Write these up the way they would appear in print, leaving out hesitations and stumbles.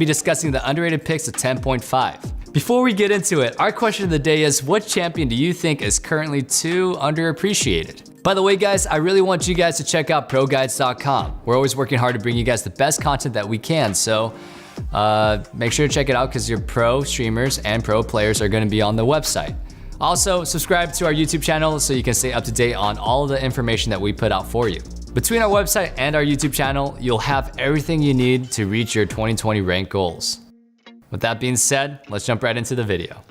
be discussing the underrated picks of 10.5. Before we get into it, our question of the day is, what champion do you think is currently too underappreciated? By the way, guys, I really want you guys to check out proguides.com. We're always working hard to bring you guys the best content that we can, so make sure to check it out because your pro streamers and pro players are going to be on the website. Also, subscribe to our YouTube channel so you can stay up to date on all of the information that we put out for you. Between our website and our YouTube channel, you'll have everything you need to reach your 2020 rank goals. With that being said, let's jump right into the video.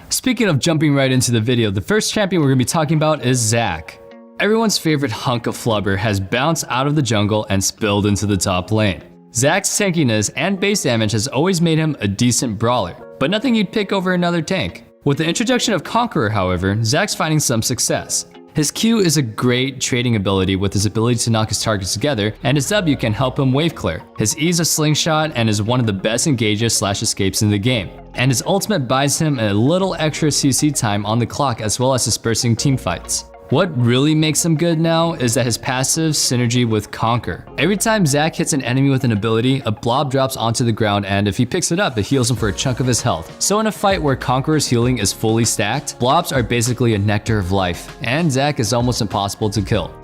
Speaking of jumping right into the video, the first champion we're going to be talking about is Zac. Everyone's favorite hunk of flubber has bounced out of the jungle and spilled into the top lane. Zac's tankiness and base damage has always made him a decent brawler, but nothing you'd pick over another tank. With the introduction of Conqueror, however, Zac's finding some success. His Q is a great trading ability with his ability to knock his targets together, and his W can help him wave clear. His E is a slingshot and is one of the best engages / escapes in the game. And his ultimate buys him a little extra CC time on the clock as well as dispersing team fights. What really makes him good now is that his passive synergy with Conquer. Every time Zac hits an enemy with an ability, a blob drops onto the ground, and if he picks it up, it heals him for a chunk of his health. So in a fight where Conqueror's healing is fully stacked, blobs are basically a nectar of life, and Zac is almost impossible to kill.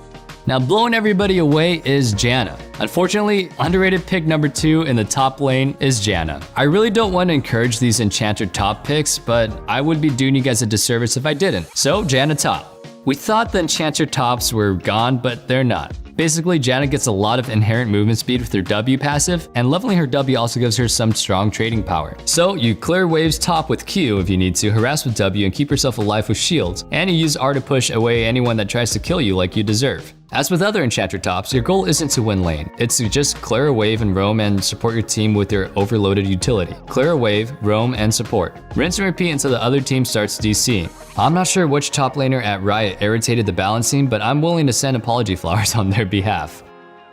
Now, blowing everybody away is Janna. Unfortunately, underrated pick number 2 in the top lane is Janna. I really don't want to encourage these enchanter top picks, but I would be doing you guys a disservice if I didn't. So Janna top. We thought the enchanter tops were gone, but they're not. Basically, Janna gets a lot of inherent movement speed with her W passive, and leveling her W also gives her some strong trading power. So you clear waves top with Q if you need to, harass with W and keep yourself alive with shields, and you use R to push away anyone that tries to kill you like you deserve. As with other enchanter tops, your goal isn't to win lane, it's to just clear a wave and roam and support your team with your overloaded utility. Clear a wave, roam, and support. Rinse and repeat until the other team starts DCing. I'm not sure which top laner at Riot irritated the balancing, but I'm willing to send apology flowers on their behalf.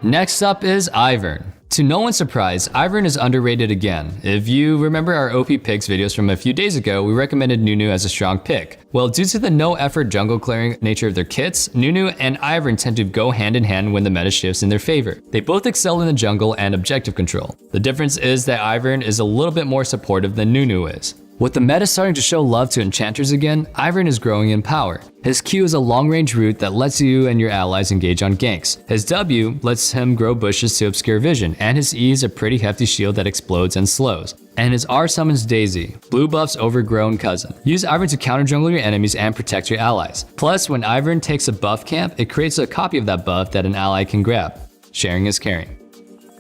Next up is Ivern. To no one's surprise, Ivern is underrated again. If you remember our OP picks videos from a few days ago, we recommended Nunu as a strong pick. Well, due to the no-effort jungle clearing nature of their kits, Nunu and Ivern tend to go hand in hand when the meta shifts in their favor. They both excel in the jungle and objective control. The difference is that Ivern is a little bit more supportive than Nunu is. With the meta starting to show love to enchanters again, Ivern is growing in power. His Q is a long-range route that lets you and your allies engage on ganks. His W lets him grow bushes to obscure vision, and his E is a pretty hefty shield that explodes and slows. And his R summons Daisy, blue buff's overgrown cousin. Use Ivern to counter jungle your enemies and protect your allies. Plus, when Ivern takes a buff camp, it creates a copy of that buff that an ally can grab. Sharing is caring.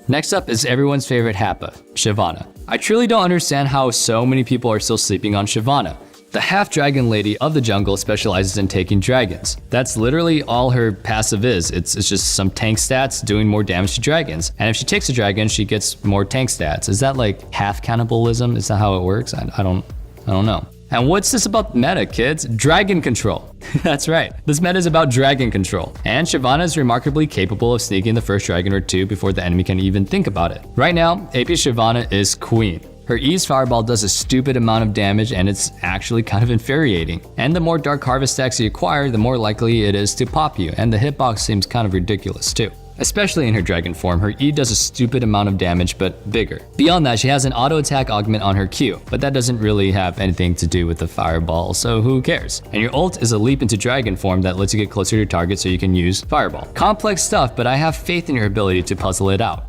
Next up is everyone's favorite Happa, Shyvana. I truly don't understand how so many people are still sleeping on Shyvana. The half-dragon lady of the jungle specializes in taking dragons. That's literally all her passive is. It's just some tank stats doing more damage to dragons. And if she takes a dragon, she gets more tank stats. Is that like half cannibalism? Is that how it works? I don't know. And what's this about meta, kids? Dragon control. That's right, this meta is about dragon control. And Shyvana is remarkably capable of sneaking the first dragon or two before the enemy can even think about it. Right now, AP Shyvana is queen. Her E's fireball does a stupid amount of damage and it's actually kind of infuriating. And the more Dark Harvest stacks you acquire, the more likely it is to pop you, and the hitbox seems kind of ridiculous too. Especially in her dragon form, her E does a stupid amount of damage, but bigger. Beyond that, she has an auto attack augment on her Q, but that doesn't really have anything to do with the fireball, so who cares? And your ult is a leap into dragon form that lets you get closer to your target so you can use fireball. Complex stuff, but I have faith in your ability to puzzle it out.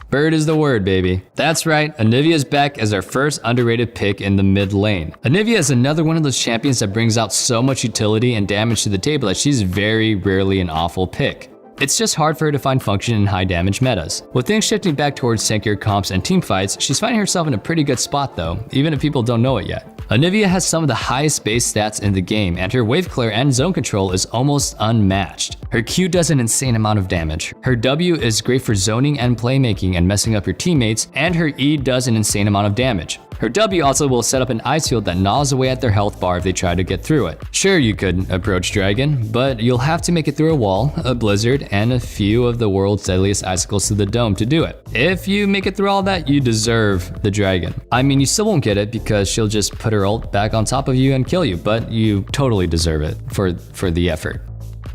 Bird is the word, baby. That's right, Anivia's back as our first underrated pick in the mid lane. Anivia is another one of those champions that brings out so much utility and damage to the table that she's very rarely an awful pick. It's just hard for her to find function in high damage metas. With things shifting back towards tankier comps and team fights, she's finding herself in a pretty good spot though, even if people don't know it yet. Anivia has some of the highest base stats in the game, and her wave clear and zone control is almost unmatched. Her Q does an insane amount of damage. Her W is great for zoning and playmaking and messing up your teammates, and her E does an insane amount of damage. Her W also will set up an ice field that gnaws away at their health bar if they try to get through it. Sure, you could approach Dragon, but you'll have to make it through a wall, a blizzard, and a few of the world's deadliest icicles to the dome to do it. If you make it through all that, you deserve the Dragon. I mean, you still won't get it because she'll just put her ult back on top of you and kill you, but you totally deserve it for the effort.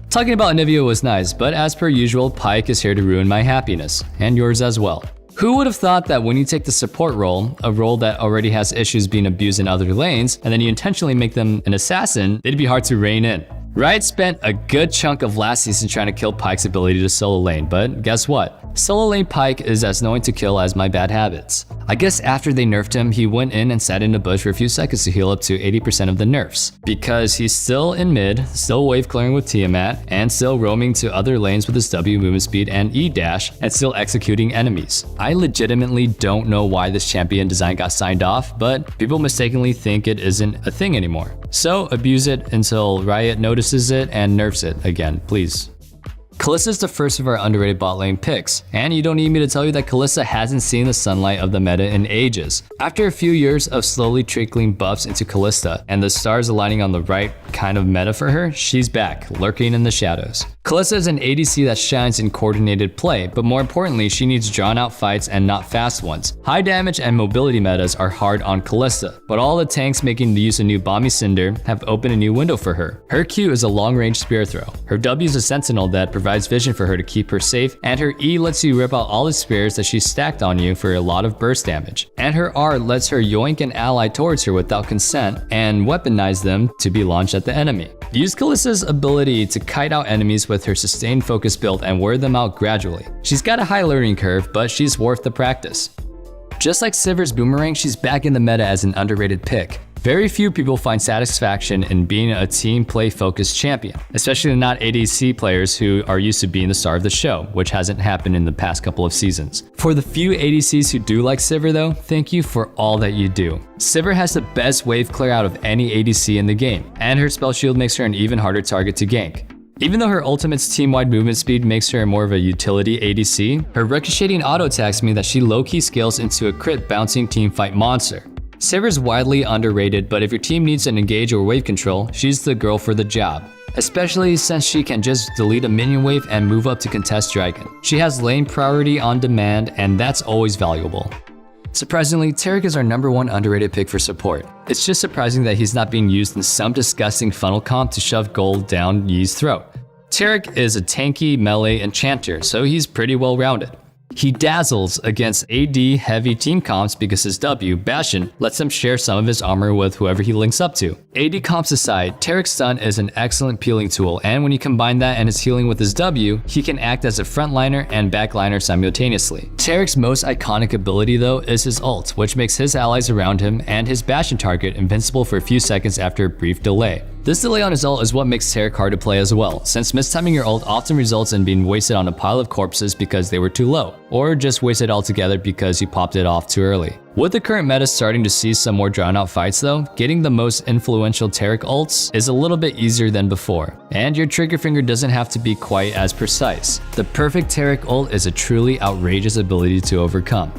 Talking about Anivia was nice, but as per usual, Pyke is here to ruin my happiness, and yours as well. Who would have thought that when you take the support role, a role that already has issues being abused in other lanes, and then you intentionally make them an assassin, it'd be hard to rein in. Riot spent a good chunk of last season trying to kill Pyke's ability to solo lane, but guess what? Solo lane Pyke is as annoying to kill as my bad habits. I guess after they nerfed him, he went in and sat in a bush for a few seconds to heal up to 80% of the nerfs. Because he's still in mid, still wave clearing with Tiamat, and still roaming to other lanes with his W movement speed and E dash, and still executing enemies. I legitimately don't know why this champion design got signed off, but people mistakenly think it isn't a thing anymore. So abuse it until Riot notices it and nerfs it again, please. Kalista is the first of our underrated bot lane picks, and you don't need me to tell you that Kalista hasn't seen the sunlight of the meta in ages. After a few years of slowly trickling buffs into Kalista and the stars aligning on the right kind of meta for her, she's back, lurking in the shadows. Kalista is an ADC that shines in coordinated play, but more importantly, she needs drawn out fights and not fast ones. High damage and mobility metas are hard on Kalista, but all the tanks making the use of new Bomby Cinder have opened a new window for her. Her Q is a long-range spear throw. Her W is a sentinel that provides vision for her to keep her safe, and her E lets you rip out all the spears that she's stacked on you for a lot of burst damage. And her R lets her yoink an ally towards her without consent and weaponize them to be launched at the enemy. Use Kalista's ability to kite out enemies with her sustained focus build and wear them out gradually. She's got a high learning curve, but she's worth the practice. Just like Sivir's Boomerang, she's back in the meta as an underrated pick. Very few people find satisfaction in being a team play focused champion, especially not ADC players who are used to being the star of the show, which hasn't happened in the past couple of seasons. For the few ADCs who do like Sivir though, thank you for all that you do. Sivir has the best wave clear out of any ADC in the game, and her spell shield makes her an even harder target to gank. Even though her ultimate's team-wide movement speed makes her more of a utility ADC, her ricocheting auto attacks mean that she low-key scales into a crit bouncing teamfight monster. Sivir is widely underrated, but if your team needs an engage or wave control, she's the girl for the job. Especially since she can just delete a minion wave and move up to contest Dragon. She has lane priority on demand, and that's always valuable. Surprisingly, Taric is our #1 underrated pick for support. It's just surprising that he's not being used in some disgusting funnel comp to shove gold down Yi's throat. Taric is a tanky melee enchanter, so he's pretty well rounded. He dazzles against AD heavy team comps because his W, Bastion, lets him share some of his armor with whoever he links up to. AD comps aside, Taric's stun is an excellent peeling tool, and when you combine that and his healing with his W, he can act as a frontliner and backliner simultaneously. Taric's most iconic ability though is his ult, which makes his allies around him and his Bastion target invincible for a few seconds after a brief delay. This delay on his ult is what makes Taric hard to play as well, since mistiming your ult often results in being wasted on a pile of corpses because they were too low, or just wasted altogether because you popped it off too early. With the current meta starting to see some more drawn out fights though, getting the most influential Taric ults is a little bit easier than before, and your trigger finger doesn't have to be quite as precise. The perfect Taric ult is a truly outrageous ability to overcome.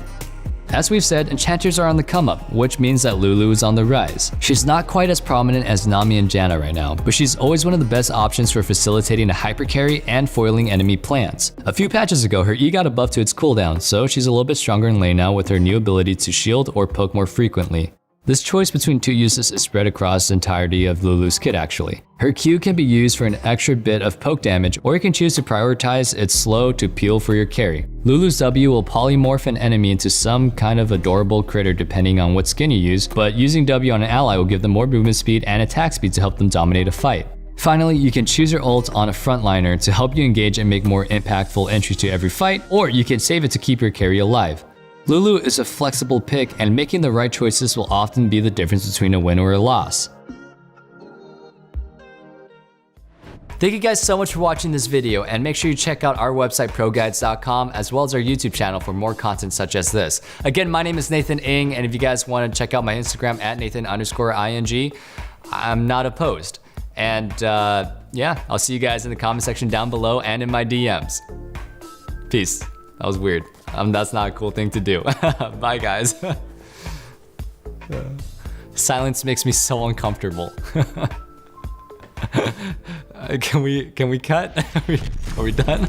As we've said, enchanters are on the come up, which means that Lulu is on the rise. She's not quite as prominent as Nami and Janna right now, but she's always one of the best options for facilitating a hyper carry and foiling enemy plans. A few patches ago, her E got a buff to its cooldown, so she's a little bit stronger in lane now with her new ability to shield or poke more frequently. This choice between two uses is spread across the entirety of Lulu's kit actually. Her Q can be used for an extra bit of poke damage, or you can choose to prioritize its slow to peel for your carry. Lulu's W will polymorph an enemy into some kind of adorable critter depending on what skin you use, but using W on an ally will give them more movement speed and attack speed to help them dominate a fight. Finally, you can choose your ult on a frontliner to help you engage and make more impactful entries to every fight, or you can save it to keep your carry alive. Lulu is a flexible pick, and making the right choices will often be the difference between a win or a loss. Thank you guys so much for watching this video, and make sure you check out our website proguides.com as well as our YouTube channel for more content such as this. Again, my name is Nathan Ng, and if you guys want to check out my Instagram at Nathan_ING, I'm not opposed. And yeah, I'll see you guys in the comment section down below and in my DMs. Peace. That was weird. That's not a cool thing to do. Bye, guys. Silence makes me so uncomfortable. Can we cut? Are we done?